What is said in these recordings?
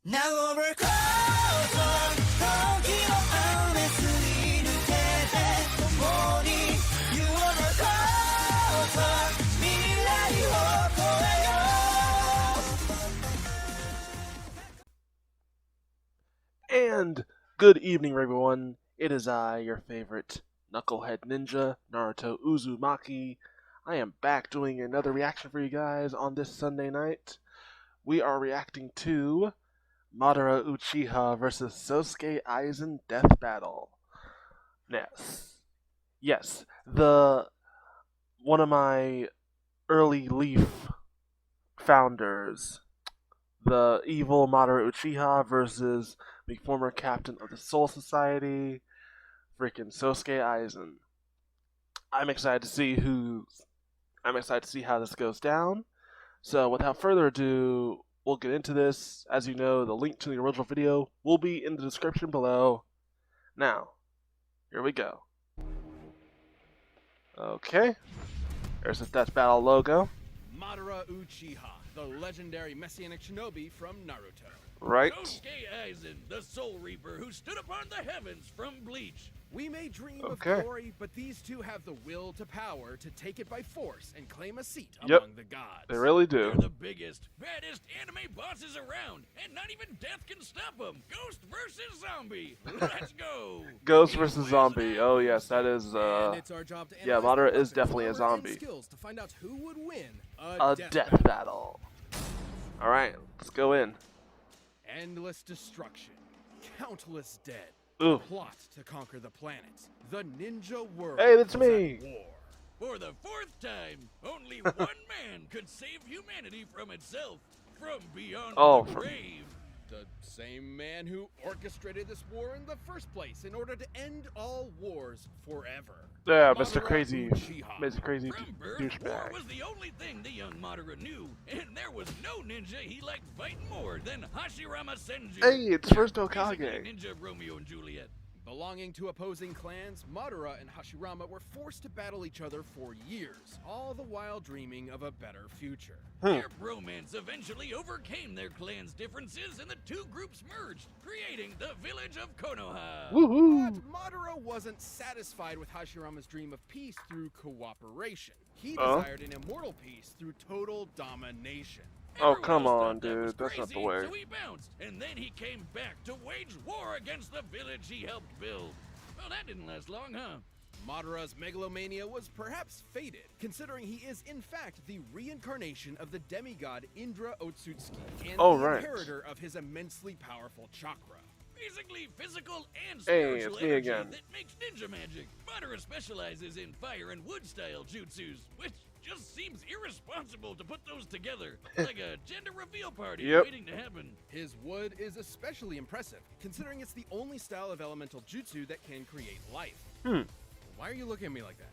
流れこそ時の雨すり抜けて共に夢のこそ未来を越えよう And good evening, everyone. It is I, your favorite knucklehead ninja, Naruto Uzumaki. I am back doing another reaction for you guys on this Sunday night. We are reacting to Madara Uchiha versus Sosuke Aizen Death Battle. Yes, one of my early Leaf founders, the evil Madara Uchiha versus the former captain of the Soul Society, freaking Sosuke Aizen. I'm excited to see how this goes down. So without further ado, we'll get into this. As you know, the link to the original video will be in the description below. Now, here we go. Okay, there's the Death Battle logo. Madara Uchiha, the legendary messianic shinobi from Naruto. Right. Sosuke Aizen, the Soul Reaper who stood upon the heavens from Bleach. We may dream Okay. of glory, but these two have the will to power to take it by force and claim a seat Yep. among the gods. They really They're do. the biggest, baddest anime bosses around, and not even death can stop them. Ghost versus zombie. Let's go. Ghost versus zombie. Oh yes, that is And it's our job to yeah, analyze Madara the is weapons, definitely a power, and zombie. skills to find out who would win A death battle. Alright, let's go in. Endless destruction, countless dead. Ooh. Plot to conquer the planet. The ninja world. Hey, that's is me. at war. For the fourth time, only one man could save humanity from itself, from beyond the grave. The same man who orchestrated this war in the first place in order to end all wars forever. Yeah, Madara Mr. Crazy, Uchiha. Mr. Crazy From birth, war douchebag. was the only thing the young Madara knew, and there was no ninja he liked fighting more than Hashirama Senju. Hey, it's first Basically Hokage. Ninja Romeo and Juliet. Belonging to opposing clans, Madara and Hashirama were forced to battle each other for years, all the while dreaming of a better future. Their bromance eventually overcame their clan's differences, and the two groups merged, creating the village of Konoha. Woohoo! But Madara wasn't satisfied with Hashirama's dream of peace through cooperation. He Oh? desired an immortal peace through total domination. Oh, Everyone come else on, thought that was dude. That's not the crazy, way. So he bounced, and then he came back to wage war against the village he helped build. Well, that didn't last long, huh? Madara's megalomania was perhaps faded, considering he is in fact the reincarnation of the demigod Indra Otsutsuki and Oh, the right. inheritor of his immensely powerful chakra. Basically physical and Hey, spiritual it's me energy again. that makes ninja magic. Madara specializes in fire and wood style jutsus, which just seems irresponsible to put those together, like a gender reveal party Yep. waiting to happen. His wood is especially impressive, considering it's the only style of elemental jutsu that can create life. Why are you looking at me like that?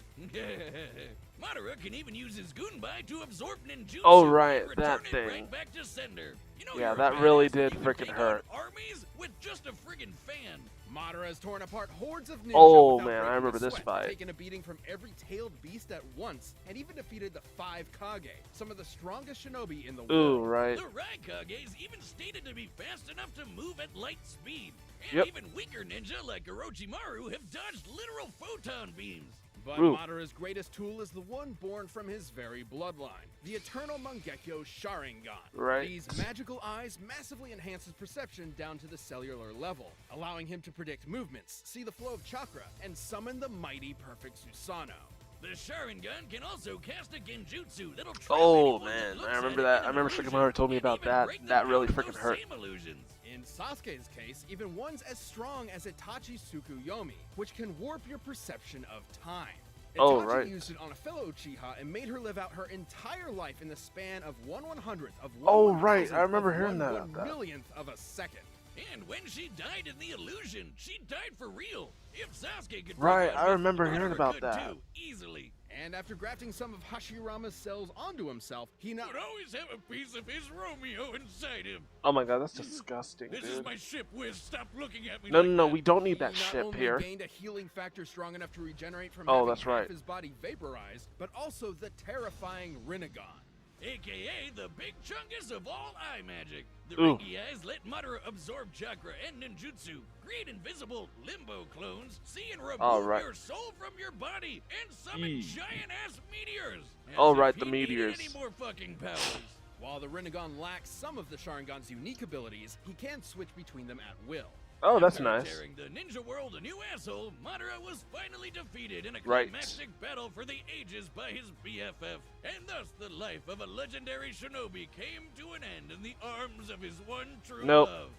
Madara can even use his Gunbai to absorb ninjutsu. Oh, right, and return that it thing. Right back to sender. You know Yeah, you're a that really badass did if you can frickin' take hurt. on armies with just a friggin' fan. Madara has torn apart hordes of ninja Oh, without man, I breaking a remember this sweat, fight. taken a beating from every tailed beast at once, and even defeated the 5 Kage, some of the strongest shinobi in the Ooh, world. right. The Raikages even stated to be fast enough to move at light speed. And Yep. even weaker ninja like Orochimaru have dodged literal photon beams. But Ooh. Madara's greatest tool is the one born from his very bloodline, the eternal Mangekyo Sharingan. Right. These magical eyes massively enhance his perception down to the cellular level, allowing him to predict movements, see the flow of chakra, and summon the mighty perfect Susanoo. The Sharingan can also cast a genjutsu that'll trap Oh, anyone man, looks I at remember it that. in I an remember illusion, Shikamaru told me and about even that. break them That really down with frickin' those hurt. same illusions. In Sasuke's case, even one's as strong as Itachi Tsukuyomi, which can warp your perception of time. Oh, Itachi right. used it on a fellow Uchiha and made her live out her entire life in the span of 1/100th of Oh, 1/1000th right, I remember of hearing that 1/1,000,000th of a second. And when she died in the illusion, she died for real. If Sasuke could Right, break out I of it, remember Madara hearing about could that. Too, easily. And after grafting some of Hashirama's cells onto himself, he now Would always have a piece of his Romeo inside him. Oh my god, that's disgusting, This is dude. my ship, Wiz. Stop looking at me No, like no, no, that. we don't need he that not ship only here. gained a healing factor strong enough to regenerate from Oh, having that's half right. his body vaporized, but also the terrifying Rinnegan. aka the big chungus of all eye magic. The Ooh. ringy eyes let Madara absorb chakra and ninjutsu, create invisible limbo clones, see and remove Alright. your soul from your body, and summon Yee. giant-ass meteors. As Alright, if the he needed meteors. Any more fucking powers. While the Rinnegan lacks some of the Sharingan's unique abilities, he can switch between them at will. Oh, that's After nice. tearing the ninja world a new asshole, Madara was finally defeated in a Right. climactic battle for the ages by his BFF, and thus the life of a legendary shinobi came to an end in the arms of his one true Nope. love.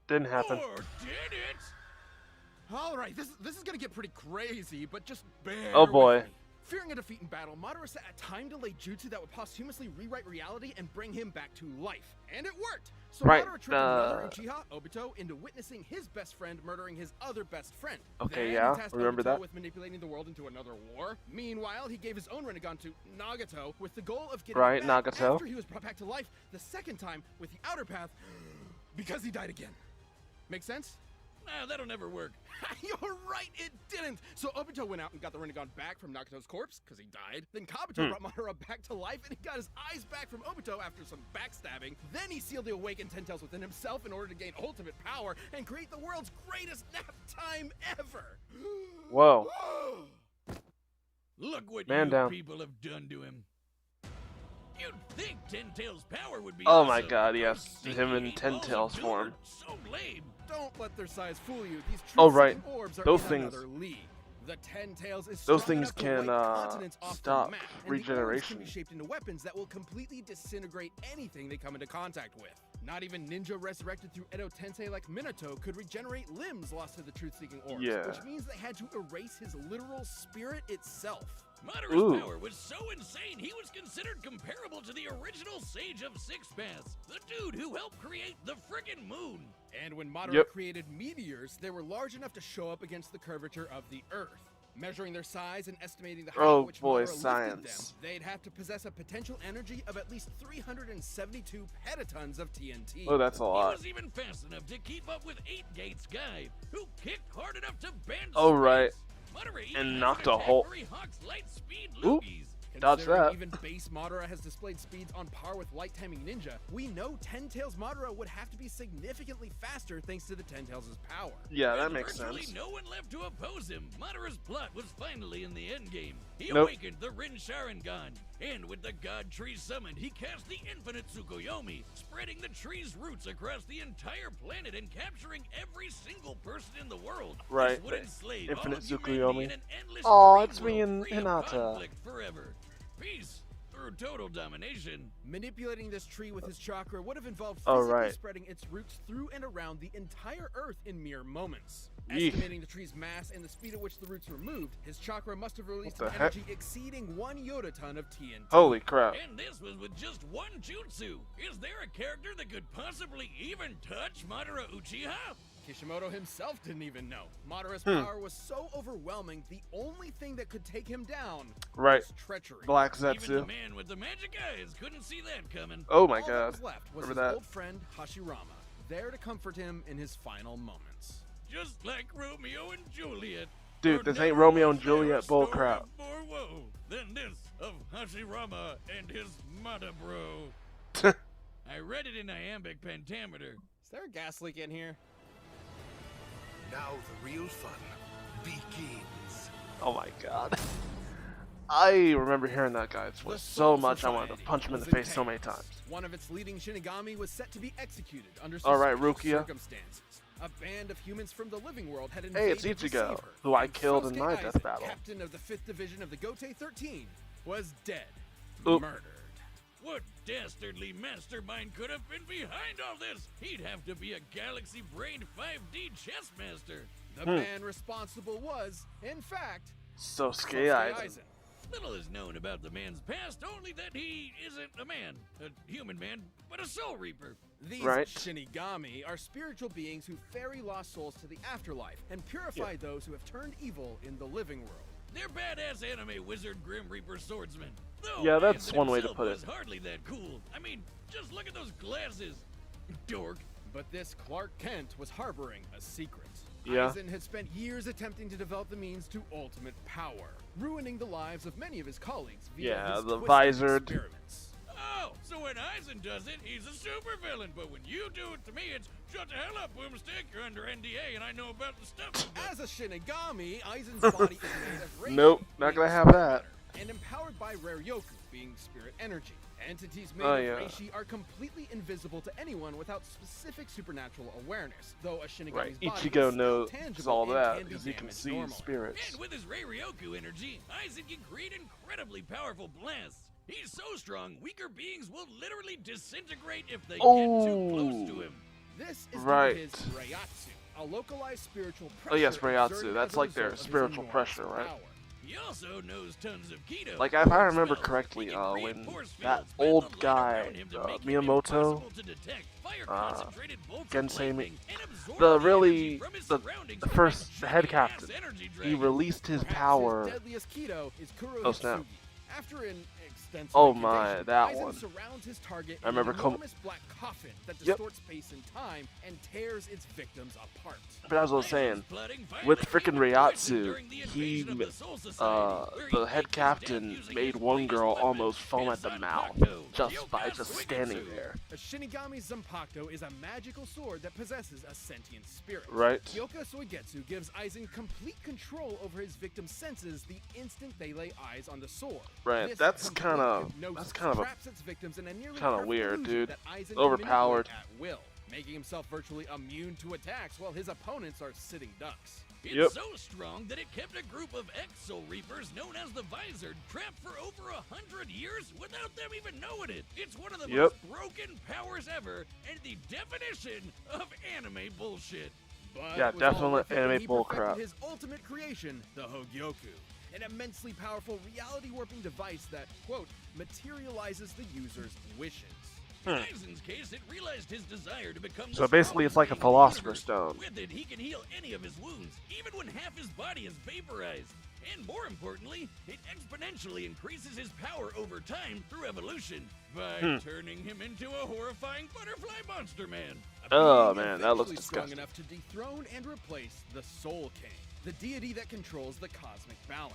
Didn't happen. Or did it? All right, this is gonna get pretty crazy, but just bear Oh, boy. with me. Fearing a defeat in battle, Madara set a time-delayed jutsu that would posthumously rewrite reality and bring him back to life. And it worked! So Right, Madara tricked another Uchiha, Obito, into witnessing his best friend murdering his other best friend. Okay, Then yeah, he tasked remember Obito that. with manipulating the world into another war. Meanwhile, he gave his own Rinnegan to Nagato with the goal of getting Right, him back Nagato. after he was brought back to life the second time with the outer path because he died again. Make sense? Nah, that'll never work. You're right, it didn't! So Obito went out and got the Rinnegan back from Nagato's corpse, because he died. Then Kabuto brought Madara back to life, and he got his eyes back from Obito after some backstabbing. Then he sealed the awakened Ten Tails within himself in order to gain ultimate power and create the world's greatest nap time ever! Whoa. Look what Man you down. people have done to him. You'd think Ten Tails' power would be Oh my awesome, god, but yes. those Him in stinky Ten balls of Tails doom form. are So lame. Don't let their size fool you. These Oh, truth-seeking right. orbs are Those in things- another league. The Ten Tails is Those strong things enough to can, wipe continents off the stop map, and the orbs regeneration. can be shaped into weapons that will completely disintegrate anything they come into contact with. Not even ninja resurrected through Edo Tensei like Minato could regenerate limbs lost to the truth-seeking orbs, Yeah. which means they had to erase his literal spirit itself. Madara's Ooh. power was so insane, he was considered comparable to the original Sage of Six Paths, the dude who helped create the friggin' moon. And when Madara Yep. created meteors, they were large enough to show up against the curvature of the Earth. Measuring their size and estimating the height Oh at which boy, Madara lifted science. them, they'd have to possess a potential energy of at least 372 petatons of TNT. Oh, that's a He lot. was even fast enough to keep up with Eight Gates Guy, who kicked hard enough to bend Oh, right. space. Madara even And has knocked an a attack hole. where he hawks light speed Oop. loogies. Dodge Considering that. even base Madara has displayed speeds on par with Light Timing Ninja, we know Ten Tails Madara would have to be significantly faster thanks to the Ten Tails' power. Yeah, that With makes virtually sense. no one left to oppose him, Madara's plot was finally in the endgame. He Nope. awakened the Rin Sharingan, and with the God Tree summoned, he cast the infinite Tsukuyomi, spreading the tree's roots across the entire planet and capturing every single person in the world. Right, This would the enslave infinite all of humanity Tsukuyomi. in an endless Aw, green it's me world and free of Hinata. conflict forever. Peace through total domination. Manipulating this tree with his chakra would have involved Oh, physically right. spreading its roots through and around the entire Earth in mere moments. Yeesh. Estimating the tree's mass and the speed at which the roots were moved, his chakra must have released What an the heck? energy exceeding 1 yotaton of TNT. Holy crap. And this was with just one jutsu. Is there a character that could possibly even touch Madara Uchiha? Kishimoto himself didn't even know. Madara's Hmm. power was so overwhelming, the only thing that could take him down Right. was treachery. Black Even the Zetsu. man with the magic eyes couldn't see that coming. Oh my All that god. was left was Remember his that? old friend Hashirama, there to comfort him in his final moments. Just like Romeo and Juliet. Dude, There this ain't never Romeo was and Juliet there a story bullcrap. of more woe than this of Hashirama and his Mata bro. I read it in iambic pentameter. Is there a gas leak in here? Now the real fun begins. Oh my god. I remember hearing that guy's The voice Soul so much I wanted to Society punch him in the was face so many chaos. times. One of its leading Shinigami was set to be executed under All right, suspicious Rukia. circumstances. A band of humans from the living world had Hey, it's invaded to Ichigo, save her, who I and killed in Sosuke my Aizen, death battle. captain of the 5th Division of the Gotei 13, was dead. Oop. Murdered. What dastardly mastermind could have been behind all this? He'd have to be a galaxy-brained 5D chess master. The man responsible was, in fact, Sosuke Sosuke Aizen. Little is known about the man's past, only that he isn't a man, a human man, but a soul reaper. These Right. Shinigami are spiritual beings who ferry lost souls to the afterlife and purify those who have turned evil in the living world. They're badass anime wizard Grim Reaper swordsmen. Though Yeah, that's Aizen one way to himself put it. was hardly that cool. I mean, just look at those glasses. Dork. But this Clark Kent was harboring a secret. Yeah. Aizen had spent years attempting to develop the means to ultimate power, ruining the lives of many of his colleagues via Yeah, his the twisted visored. experiments. So when Aizen does it, he's a supervillain. But when you do it to me, it's shut the hell up, Boomstick. You're under NDA, and I know about the stuff you do. As a Shinigami, Aizen's body is made of radiant, Nope, not gonna being have spirit that. matter, and empowered by rare Yoku, being spirit energy. Entities made Oh, of yeah. reishi are completely invisible to anyone without specific supernatural awareness, though a Shinigami's Right, body Ichigo is still knows tangible all and that can be because he can damaged see normally. spirits. And with his Rei-Ryoku energy, Aizen can create incredibly powerful blasts. He's so strong, weaker beings will literally disintegrate if they get too close to him. This is Right. due to his Reiatsu, a localized spiritual pressure. Oh yes, Reiatsu. exerted That's as a like their result of his spiritual enormous pressure, right? power. He also knows tons of Kido. Like if I force remember spells. correctly, He can create when force that fields, bend old the light guy, around him to make him Miyamoto, impossible to detect, fire concentrated bolts of Gensei, lightning, and absorb the energy really from his the surroundings first like head a captain, giant-ass energy he dragon. released his Perhaps power. His deadliest Kido is Oh, snap. Kurohitsugi. After an extensive Oh my, incubation, that Aizen one. surrounds his target I remember in an com- enormous black coffin that Yep. distorts space and time and tears its victims apart. But as I was saying, Plotting with violently freaking with Aizen Reiatsu, during the he, invasion of the Soul Society, where he the head faked his death captain using made his one latest girl weapon, almost foam his at the mouth Zanpakuto, just by Kyoka just Suigetsu. standing there. A Shinigami Zanpakuto is a magical sword that possesses a sentient spirit. Right. Kyoka Suigetsu gives Aizen complete control over his victim's senses the instant they lay eyes on the sword. Right, This that's complete kinda- hypnosis that's kind of a- traps its victims in a nearly kinda perfect weird, illusion dude. that Aizen can Overpowered. manipulate at will, making himself virtually immune to attacks while his opponents are sitting ducks. It's Yep. so strong that it kept a group of ex-Soul Reapers known as the Visored trapped for over 100 years without them even knowing it. It's one of the Yep. most broken powers ever and the definition of anime bullshit. But Yeah, it was all definitely worth it when anime he bull perfected crap. His ultimate creation, the Hogyoku, an immensely powerful reality-warping device that, quote, materializes the user's wishes. In Aizen's case, it realized his desire to become So the basically it's strongest like a being in the Philosopher's universe. Stone. With it, he can heal any of his wounds, even when half his body is vaporized. And more importantly, it exponentially increases his power over time through evolution by turning him into a horrifying butterfly monster man. Oh Being man, that looks eventually strong disgusting. enough to dethrone and replace the Soul King, the deity that controls the cosmic balance.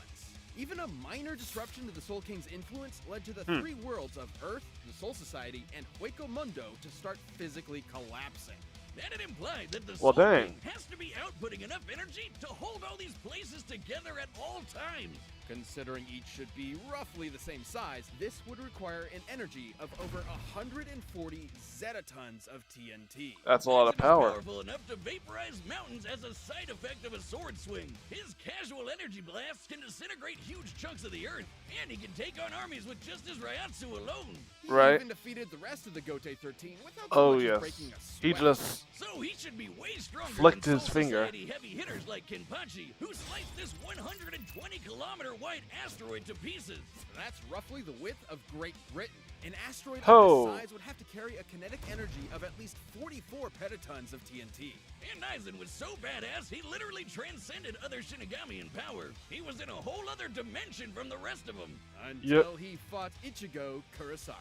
Even a minor disruption to the Soul King's influence led to the three worlds of Earth, the Soul Society, and Hueco Mundo to start physically collapsing. Then it implied that the Well, Soul dang. King has to be outputting enough energy to hold all these places together at all times. Considering each should be roughly the same size, this would require an energy of over 140 zetatons of TNT. That's a lot of Aizen is power. powerful enough to vaporize mountains as a side effect of a sword swing. His casual energy blasts can disintegrate huge chunks of the earth, and he can take on armies with just his Reiatsu alone. He Right. even defeated the rest of the Gote 13 without so Oh much as yes, breaking a he sweat. just So he should be way stronger Flicked than his Soul finger. Society heavy hitters like Kenpachi, who sliced this 120-kilometer wide asteroid to pieces. That's roughly the width of Great Britain. An asteroid Ho. of this size would have to carry a kinetic energy of at least 44 petatons of TNT. And Aizen was so badass, he literally transcended other Shinigami in power. He was in a whole other dimension from the rest of them. Until he fought Ichigo Kurosaki.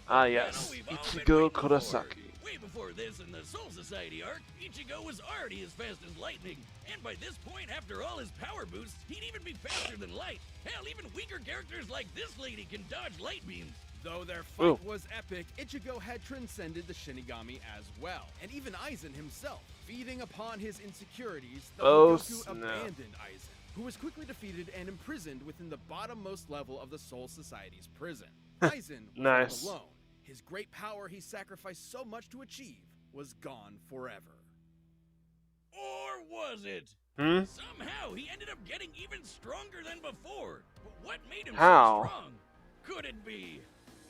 ah I know yes, we've all been Ichigo waiting for. Kurosaki. Way before this in the Soul Society arc, Ichigo was already as fast as lightning. And by this point, after all his power boosts, he'd even be faster than light. Hell, even weaker characters like this lady can dodge light beams. Though their fight Ooh. was epic, Ichigo had transcended the Shinigami as well. And even Aizen himself, feeding upon his insecurities, the Oh, Hogyoku snap. abandoned Aizen, who was quickly defeated and imprisoned within the bottommost level of the Soul Society's prison. Aizen was Nice. left alone. His great power he sacrificed so much to achieve was gone forever. Or was it? Hmm? Somehow he ended up getting even stronger than before. But what made him How? so strong? Could it be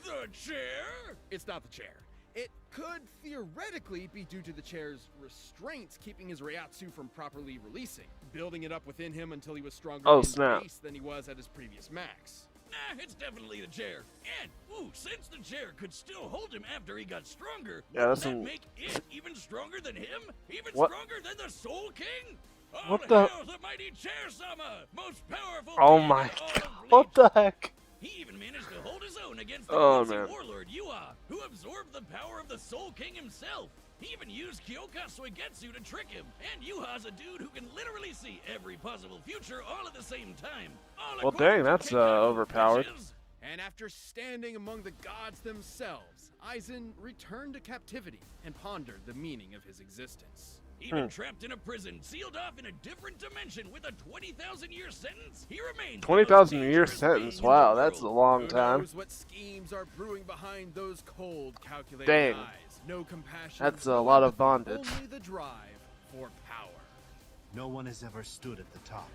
the chair? It's not the chair. It could theoretically be due to the chair's restraints keeping his Reiatsu from properly releasing, building it up within him until he was stronger Oh, in snap. base than he was at his previous max. Nah, it's definitely the chair. And, since the chair could still hold him after he got stronger, Yeah, wouldn't that's that some- make it even stronger than him? Even What? stronger than the Soul King? What All the- hail the mighty Chair-sama, most powerful Oh being my in all god, of what Bleach. the heck? He even managed to hold his own against the Oh, clumsy man. warlord Uchiha, who absorbed the power of the Soul King himself. He even used Kyoka Suigetsu to trick him, and Yuha's a dude who can literally see every possible future all at the same time. All Well, according dang, to that's, Kyoka, overpowered. bitches. And after standing among the gods themselves, Aizen returned to captivity and pondered the meaning of his existence. Even trapped in a prison, sealed off in a different dimension with a 20,000-year sentence, he remains 20,000-year sentence. Wow, that's a long Who time. knows what schemes are brewing behind those cold, calculating Dang. eyes? No compassion. That's a no lot of empathy, bondage. Only the drive for power. No one has ever stood at the top.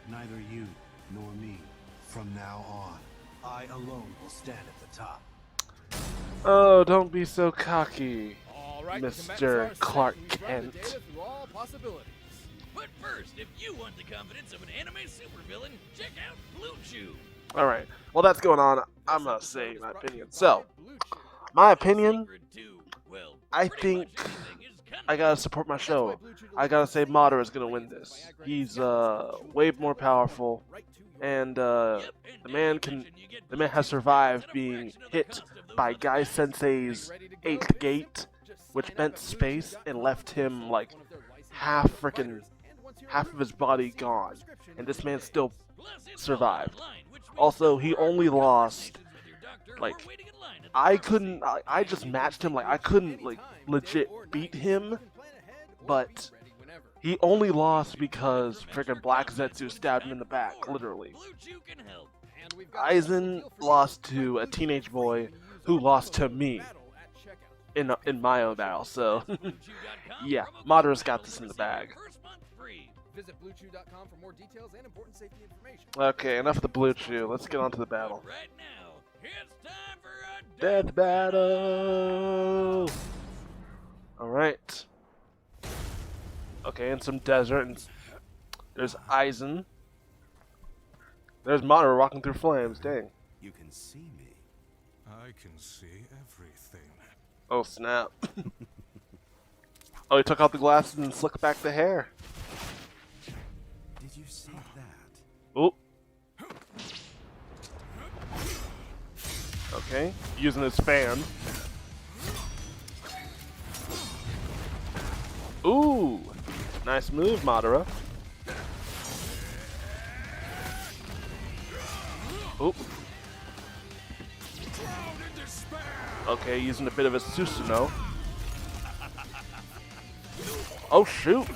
Neither you nor me. From now on, I alone will stand at the top. Oh, don't be so cocky, All right, Mr. combatants are set. Clark We've run the Kent. data through all possibilities. But first, if you want the confidence of an anime supervillain, check out Blue Chew. Alright, well that's going on. I'm gonna say my opinion. So, my opinion, I think I gotta support my show. I gotta say Madara is gonna win this. He's way more powerful, and the man has survived being hit by Guy Sensei's 8th gate, which bent space and left him like half of his body gone, and this man still survived. Also, he only lost like I just matched him, like I couldn't like legit beat him, but he only lost because freaking Black Zetsu stabbed him in the back, literally. Aizen lost to a teenage boy who lost to me in my own battle, so yeah, Madara's got this in the bag. Visit BlueChew.com for more details and important safety information. Okay, enough of the Blue Chew, let's get on to the battle. Right now, it's time for a Death battle! Alright. Okay, in some desert, and there's Aizen. There's Madara walking through flames, dang. You can see me. I can see everything. Oh snap. Oh, he took out the glasses and slicked back the hair. Did you see that? Oh. Okay, using his fan. Ooh, nice move, Madara. Oop. Okay, using a bit of a Susanoo. Oh shoot.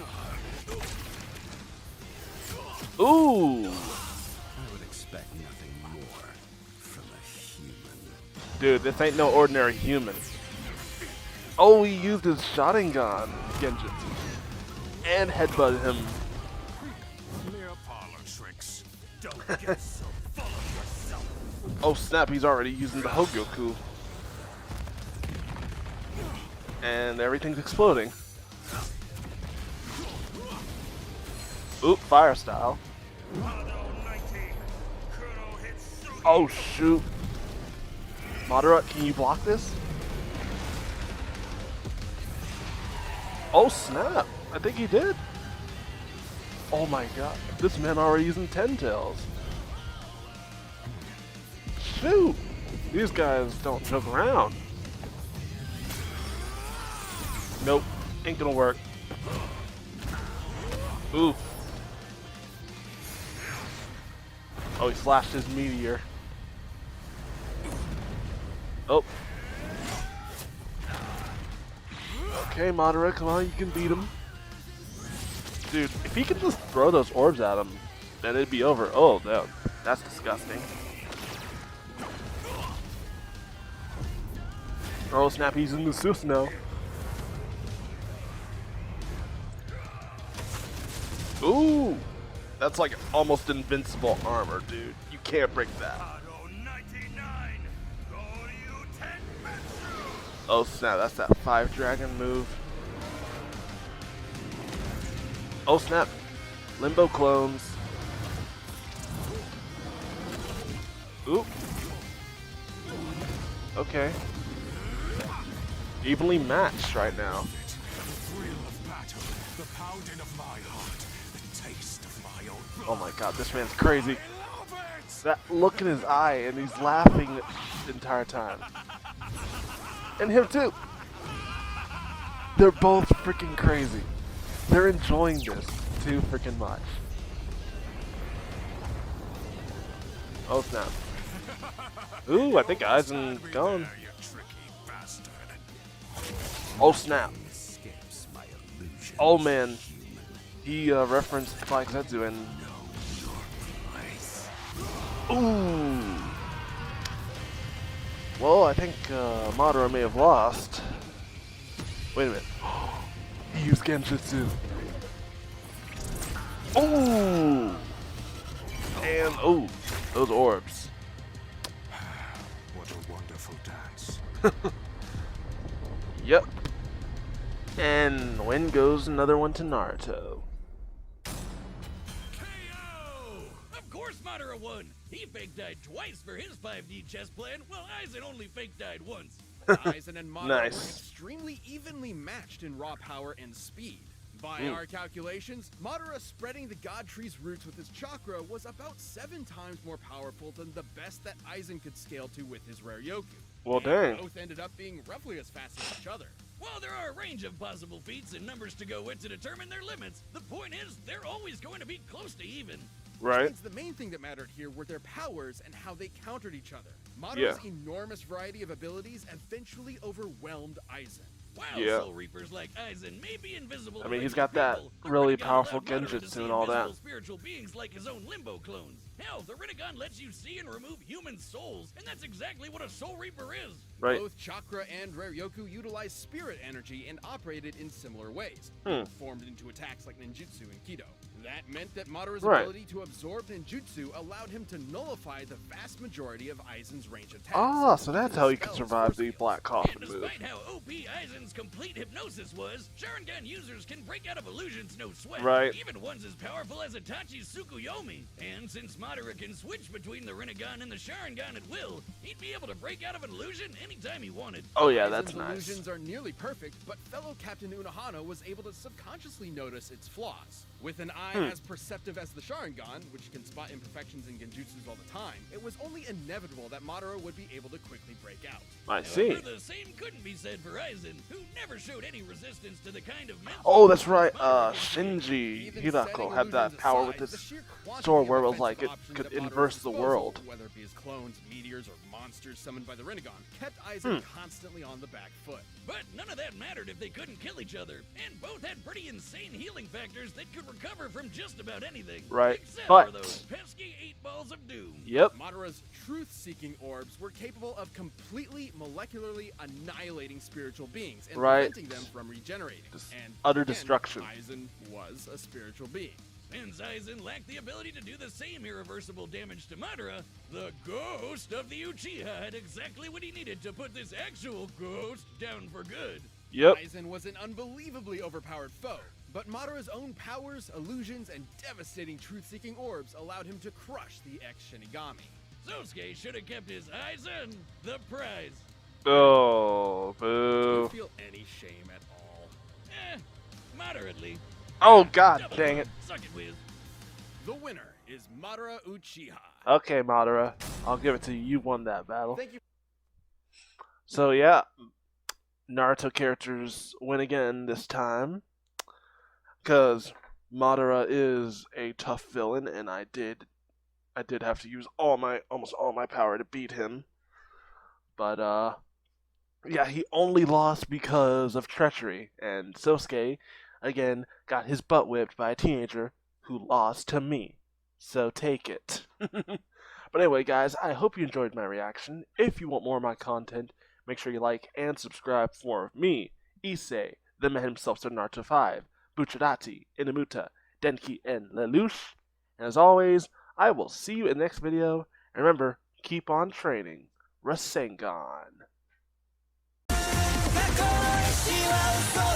Ooh. I would expect nothing more from a human. Dude, this ain't no ordinary human. Oh, he used his Sharingan, Genjutsu, and headbutted him. Mere parlor tricks. Don't get so full of yourself. Oh snap, he's already using the Hogyoku. And everything's exploding. Oop, fire style. Oh shoot. Madara, can you block this? Oh snap, I think he did. Oh my god, this man already using 10 tails. Shoot, these guys don't joke around. Nope, ain't gonna work. Oof. Oh, he flashed his meteor. Oh. Okay, Madara, come on, you can beat him. Dude, if he could just throw those orbs at him, then it'd be over. Oh, no, that's disgusting. Oh, snap, he's in the Susanoo. Ooh, that's like almost invincible armor, dude. You can't break that. Oh snap, that's that 5 dragon move. Oh snap, Limbo clones. Ooh. Okay. Evenly matched right now. Oh my god, this man's crazy. That look in his eye, and he's laughing the entire time. And him too. They're both freaking crazy. They're enjoying this too freaking much. Oh snap. Ooh, I think Aizen Stand me gone. there, you tricky bastard. Oh snap. Escapes my illusion. Oh man. He referenced Black Zetsu and... Ooh. Well, I think Madara may have lost. Wait a minute. He used Genjutsu. Ooh. And ooh, those orbs. What a wonderful dance. Yep. And win goes another one to Naruto. KO! Of course Madara won! He fake died twice for his 5D chess plan, while Aizen only fake died once. Aizen and Madara Nice. were extremely evenly matched in raw power and speed. By our calculations, Madara spreading the God Tree's roots with his chakra was about 7 times more powerful than the best that Aizen could scale to with his rare Yoku. Well, And dang. both ended up being roughly as fast as each other. While there are a range of possible feats and numbers to go with to determine their limits, the point is they're always going to be close to even. Right. Means the main thing that mattered here were their powers and how they countered each other. Madara's enormous variety of abilities eventually overwhelmed Aizen. While Yeah. Soul Reapers like Aizen may be invisible I to mean, he's regular got that people, the really Rinnegan powerful allowed Madara to genjutsu see and all that. invisible spiritual beings like his own Limbo clones. Hell, the Rinnegan lets you see and remove human souls, and that's exactly what a Soul Reaper is. Right. Both chakra and rare Yoku utilized spirit energy and operated in similar ways, formed into attacks like ninjutsu and Kido. That meant that Madara's Right. ability to absorb ninjutsu allowed him to nullify the vast majority of Aizen's range attacks. Ah, so that's how he could Spells survive force the fields. Black Coffin And move. despite how OP Aizen's complete hypnosis was, Sharingan users can break out of illusions no sweat. Right. Even ones as powerful as Itachi's Tsukuyomi. And since Madara can switch between the Rinnegan and the Sharingan at will, he'd be able to break out of an illusion anytime he wanted. Oh yeah, Aizen's that's nice. illusions are nearly perfect, but fellow Captain Unohana was able to subconsciously notice its flaws. With an eye as perceptive as the Sharingan, which can spot imperfections in genjutsus all the time, it was only inevitable that Madara would be able to quickly break out. I see. However, the same couldn't be said for Aizen, who never showed any resistance to the kind of mental Oh, that's right. Madara Shinji Even Hirako setting had that illusions power aside, with the his sheer quantity sword of where it was like offensive it options could at Madara's inverse the disposal, world. whether it be his clones, meteors, or monsters summoned by the Rinnegan, kept Aizen constantly on the back foot. But none of that mattered if they couldn't kill each other, and both had pretty insane healing factors that could recover from just about anything. Right, Except but- for those pesky 8 balls of doom. Yep. Madara's truth-seeking orbs were capable of completely molecularly annihilating spiritual beings and Right. preventing them from regenerating. Just And utter again, destruction. Aizen was a spiritual being. Since Aizen lacked the ability to do the same irreversible damage to Madara, the ghost of the Uchiha had exactly what he needed to put this actual ghost down for good. Yep. Aizen was an unbelievably overpowered foe, but Madara's own powers, illusions, and devastating truth-seeking orbs allowed him to crush the ex-Shinigami. Sosuke should have kept his Aizen the prize. Oh, Do you boo. feel any shame at all? Moderately. Oh god, Double dang up. it. Suck it, Wiz. The winner is Madara Uchiha. Okay, Madara. I'll give it to you. You won that battle. Thank you. So yeah, Naruto characters win again this time, because Madara is a tough villain, and I did have to use almost all my power to beat him. But yeah, he only lost because of treachery, and Sosuke again got his butt whipped by a teenager who lost to me. So take it. But anyway, guys, I hope you enjoyed my reaction. If you want more of my content, make sure you like and subscribe for me, Issei, the man himself, to Naruto 5, Bucciarati, Inamuta, Denki, and Lelouch. And as always, I will see you in the next video. And remember, keep on training. Rasengan. 過去しは嘘